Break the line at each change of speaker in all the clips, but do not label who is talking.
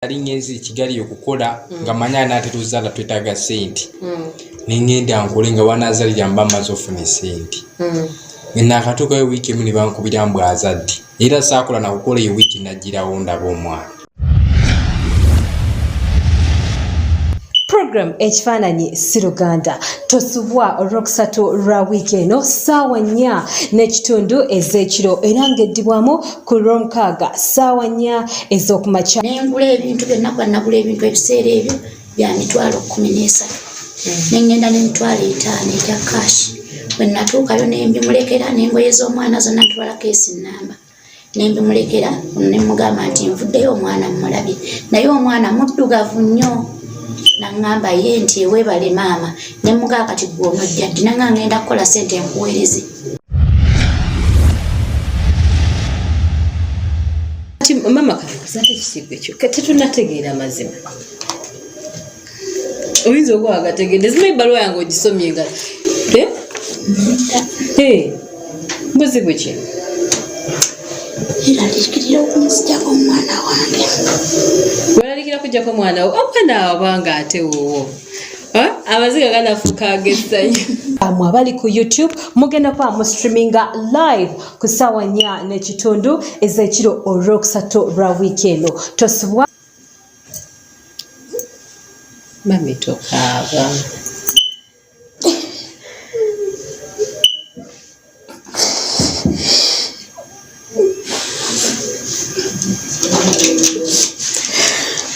ali ngezi Kigali okukola nga manya n'atetuzala twetaaga sente nengenda nkole nga wanazalira mbamaze ofuna sente nakatuuka wiiki emu ne bankubira mbu azadde era saakola nakukola eyo wiiki nagirawo ndaba omwana.
Program ekifaananyi si Luganda tosubwa olwokusatu lwa wiiki eno ssaawa 4 n'ekitundu ez'ekiro era ng'eddibwamu ku Lwomukaaga ssaawa 4 ez'okumakya.
Nengula ebintu byonna kuba nagula ebintu ebiseera ebyo bya mitwalo 13 nengenda n'emitwalo 5 egya kashi bwe natuukayo nembimulekera n'engoye z'omwana zonna ntwala keesi nnamba nembimulekera nemugamba nti nvuddeyo omwana mmulabye naye omwana muddugavu nnyo nangamba ye nti ewebale maama nemugaa kati gwe onojja nti nanga ngenda kukola sente enkuweereze.
Mama kakusate kisigwe kyo tetunategeera mazima oyinza okuba agategeedde zima ebbaluwa yange ogisomye nga mbuzi bwe ki
eralikirira okunzijjako omwana wange
walalikira kujjako omwana wo omwana wabanga ate wowo amaziga ganafuuka ag'essanyu. Amwe abali ku YouTube mugenda kuba mu streaminga live ku ssaawa 4 n'ekitundu ez'ekiro olwokusatu lwa wiiki eno tosubwa mami tokaaba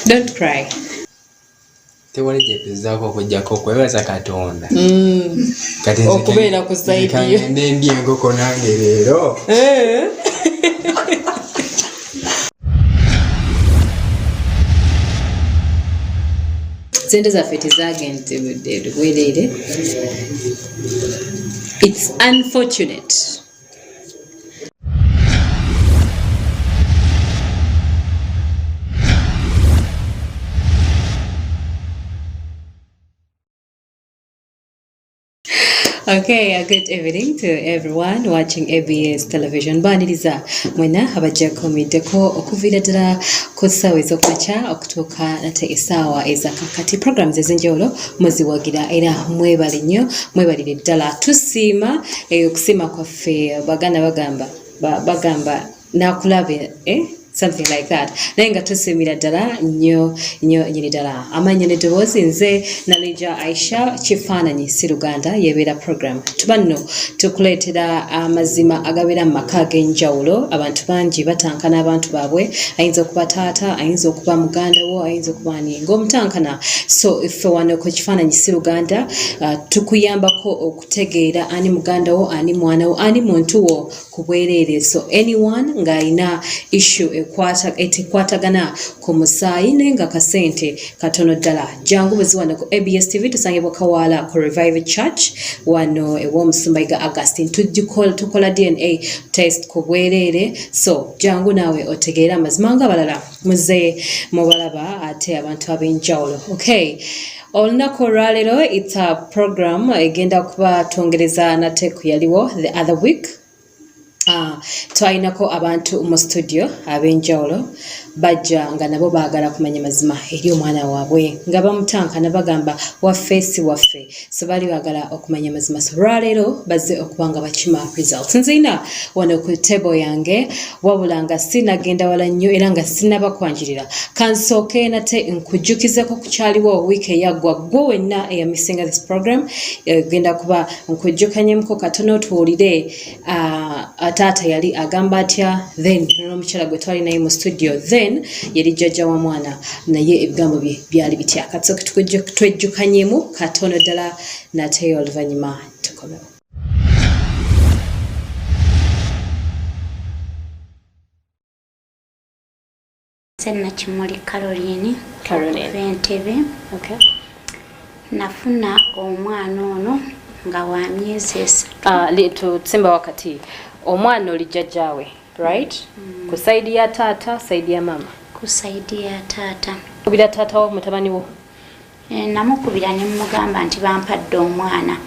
don't cry.
Tewali gyetuzaako okujjako okwebaza Katonda
okubeera ku saidi yo
ndi enkoko nange leero
sente zaffe tezagente bwereere. It's unfortunate. Okay, a good evening to everyone watching ABS television. Baniriza mwena abajjako middeko okuviira ddala ku ssaawa ez'okumakya okutuuka nate essaawa ezakakati. Programs ez'enjawulo muziwagira era mwebale nnyo mwebalire ddala tusiima okusiima kwaffe Baganda bagamba nakulabe something like that. Naye tusimira ddala nnyo nyini ddala. Amannya n'eddoboozi nze Nalija Aisha kifaananyi si Luganda yebeera program. Tuba nno tukuleetera amazima agabeera mu maka ag'enjawulo. Abantu bangi batankana abantu baabwe, ayinza okuba taata, ayinza okuba muganda wo, ayinza okuba ani ng'omutankana. So iffe wano ku kifaananyi si Luganda tukuyambako okutegeera ani muganda wo, ani mwana wo, ani muntu wo ku bwereere. So anyone ng'alina issue etekwatagana ku musaayi naye nga kasente katono ddala jangu bwezi wano ku ABS TV tusangibwa Kawaala ku Revive Church wano ew'Omusumbayiga Augustine tukola DNA test ku bwereere. So jangu naawe otegeera amazima nga balala muze mubalaba ate abantu ab'enjawulo. Okay, olunaku olwaleero it's a program egenda kuba twongereza nate ku yaliwo the other week. Twalinako abantu mu studio ab'enjawulo bajja nga nabo baagala kumanya mazima eri omwana waabwe nga bamutankana bagamba waffe si waffe, so bali baagala okumanya mazima. So lwaleero bazze okuba nga bakima results. Nzina wano ku table yange wabula nga sinagenda wala nnyo era nga sinnabakwanjirira kansooke nate nkujjukizeko kukyaliwo wiiki eyaggwa gwe wenna eyamisinga this program genda kuba nkujjukanyemuko katono tuwulire taata yali agamba atya, then n'omukyala gwe twali naye mu studio, then yali jjajja wa mwana naye ebigambo bye byali bitya. Katsoke twejjukanyemu katono ddala nate oluvannyuma tukomewo.
Senna Kimuli Caroline Entebbe.
Okay.
Nafuna omwana ono nga wa myezi 3.
Tusemba wakati omwana oli jjajjaawe, right? Ku saidi ya taata, saidi ya mama?
Ku saidi ya taata.
Kubira taata wo mutabani wo?
Namukubira ne mugamba nti bampadde omwana.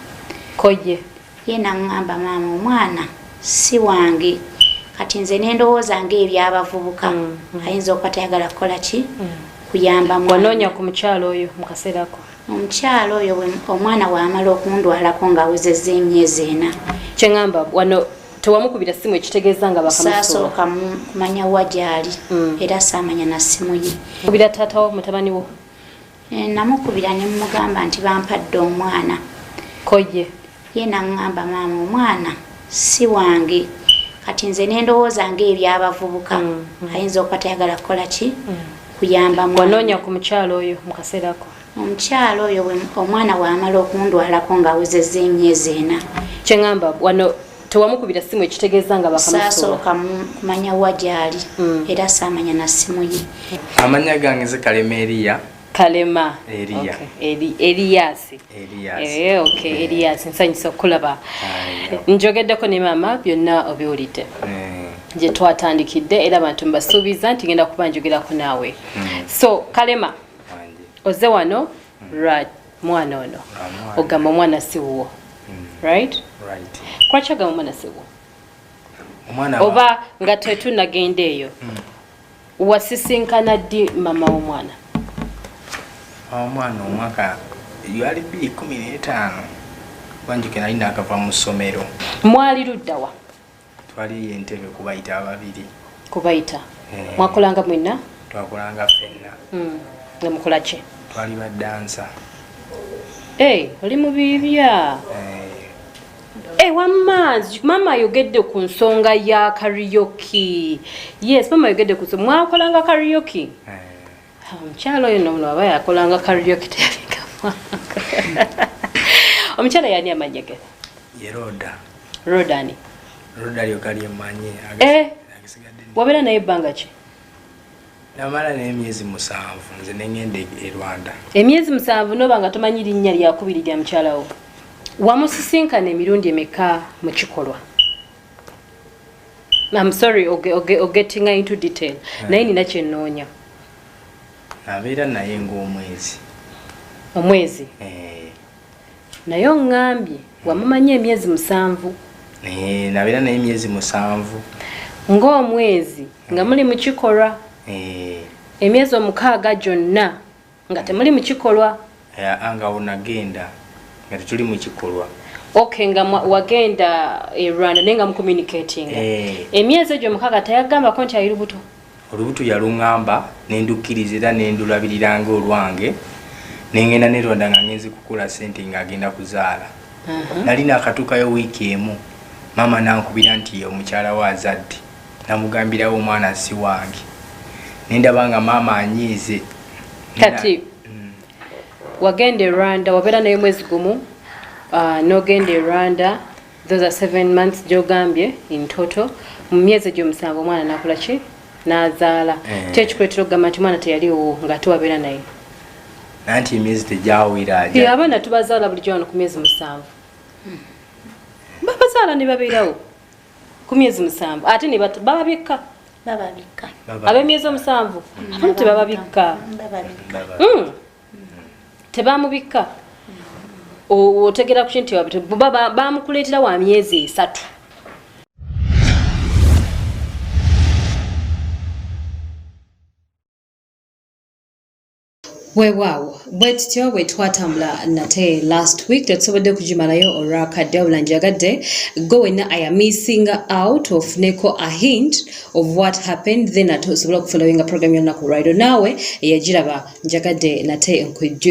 Koje?
Ye nangamba maama omwana si wange. Kati nze n'endowooza ng'ebyabavubuka ayinza okuba tayagala kukola ki kuyamba mwana.
Wanoonya ku mukyalo oyo mu kaseerako?
Omukyalo oyo omwana wamala okundwalako ng'awezezza emyezi 4.
Kye ŋŋamba wano tewamukubira ssimu ekitegeeza nga bakamusooka?
Saasooka kumanya wa gy'ali era saamanya na ssimu ye.
Kubira taata wo mutabani wo?
Namukubira ne mugamba nti bampadde omwana.
Koye?
Ye naŋŋamba maama omwana si wange. Kati nze n'endowooza ng'ebyabavubuka ayinza okuba tayagala kukola ki? Kuyamba mwana.
Wanoonya ku mukyalo oyo mu kaseerako?
Omukyalo oyo omwana wamala okundwalako ng'awezezza emyezi 4.
Kye ŋŋamba wano tewamukubira ssimu ekitegeeza nga bakamusooka?
Saasooka kumanya wa gy'ali era saamanya na ssimu ye.
Amanya gange nze Kalema Eriya.
Kalema
Eriya.
Eriyasi.
Okay,
Eriyasi. Nsanyusa okulaba. Njogeddeko ne maama byonna obiwulidde gye twatandikidde era abantu mbasuubiza nti ngenda kuba njogerako naawe. So Kalema oze wano mwana ono ogamba omwana si wuwo, right? Kwaki agamba omwana si wuwo? Oba nga tetunagenda eyo wasisinkana ddi mama w'omwana?
Omwana omwaka yali 2015 wanjuke nali nakava mu ssomero.
Mwali ludda wa?
Twali Entebbe kubayita ababiri.
Kubayita mwakolanga mwenna?
Twakolanga ffenna.
Nga mukola ki?
Twali baddansa.
Oli mu bibya. Wammanzi mama ayogedde ku nsonga ya karaoke. Yes, mama ayogedde ku nsonga. Mwakolanga karaoke? Omukyalo oyo nono aba yakolanga karaoke teyabika. Omukyala yani amanya ge?
Ye Roda.
Rodani.
Roda lyo kali emanye.
Wabeera naye ebbanga ki?
Namala n'emyezi 7 nze nengenda e Rwanda.
Emyezi 7 noba nga tomanyi linnya lyakubiri lya mukyala wo. Wamusisinkana emirundi emeka mu kikolwa? I'm sorry, getting into detail. Naye nina kye nnoonya.
Nabeera naye ng'omwezi.
Omwezi? Naye oŋŋambye wamumanya emyezi 7.
Nabeera naye emyezi 7.
Ng'omwezi nga muli mu kikolwa? Emyezi 6 gyonna nga temuli mu kikolwa?
Nga wonagenda nga tetuli mu kikolwa.
Okay, nga wagenda e Rwanda naye nga mucommunicating. Emyezi egyo 6 tayagambako nti ali lubuto?
Olubuto yaluŋŋamba nendukkiriza era nendulabiriranga olwange nengenda ne Rwanda nga ngenzi kukula ssente ng'agenda kuzaala. Nali nakatuukayo wiiki emu maama nankubira nti omukyala we azadde. Namugambirawo omwana si wange. Nendaba nga maama anyiize.
Kati wagenda e Rwanda wabeera naye mwezi gumu n'ogenda e Rwanda, those are 7 months gy'ogambye in total. Mu myezi egyo 7 omwana nakola ki? N'azaala. Ki ekikuleetera okugamba nti mwana teyaliwo nga tewabeera naye?
Nanti emyezi tegyawera.
Abaana tubazaala bulijjo wano ku myezi 7. Babazaala ne babeerawo ku myezi 7 ate ne bababikka. Ab'emyezi 7 abamu tebababikka. Tebamubikka. Otegera ku kintu bamukuleetera wa myezi 3. Weewaawo bwetutyo bwe twatambula nate last week tetusobodde kugimalayo olwakadde wabula njagadde go wenna I am missing out of neko a hint of what happened then ate osobola okufollowinga program y'olunaku lwaliro naawe eyagiraba njagadde nate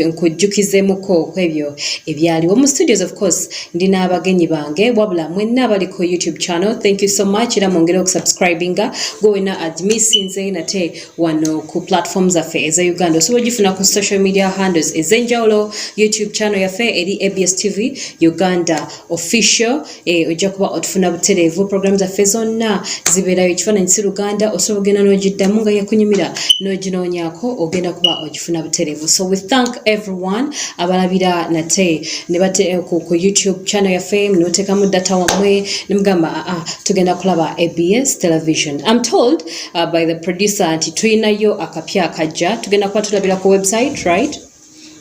nkujjukizeemuko kwebyo ebyaliwo mu studios. Of course ndina abagenyi bange wabula mwenna abali ku YouTube channel, thank you so much era mwongere okusubscribinga go wenna admissinze nate wano ku platforms zaffe eza Uganda osobola ogifuna ku social media handles ezenjawulo. YouTube channel yaffe eri ABS TV Uganda official ojja kuba otufuna butereevu. Programs zaffe zonna zibeerayo ekifaananyi si Luganda osobola ogenda n'ogiddamu nga yakunyumira n'oginoonyaako ogenda kuba ogifuna butereevu. So we thank everyone abalabira nate ne bate ku YouTube channel yaffe n'oteekamu data wammwe ne mugamba tugenda kulaba ABS television. I'm told by the producer nti tulinayo akapya akajja tugenda kuba tulabira ku website, right?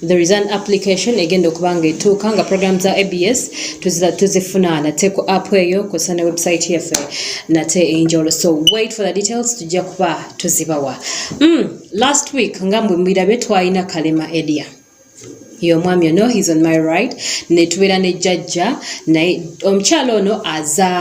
there is an application egenda okubanga etuuka nga program za ABS tuzifuna nate ku app eyo kw'ossa ne website yaffe nate enjolo. So wait for the details, tujja kuba tuzibawa. Last week nga mbwirabe twalina Kalema Elia. Y'omwami ono, he's on my right, ne tubeera ne jjajja naye omukyalo ono azaala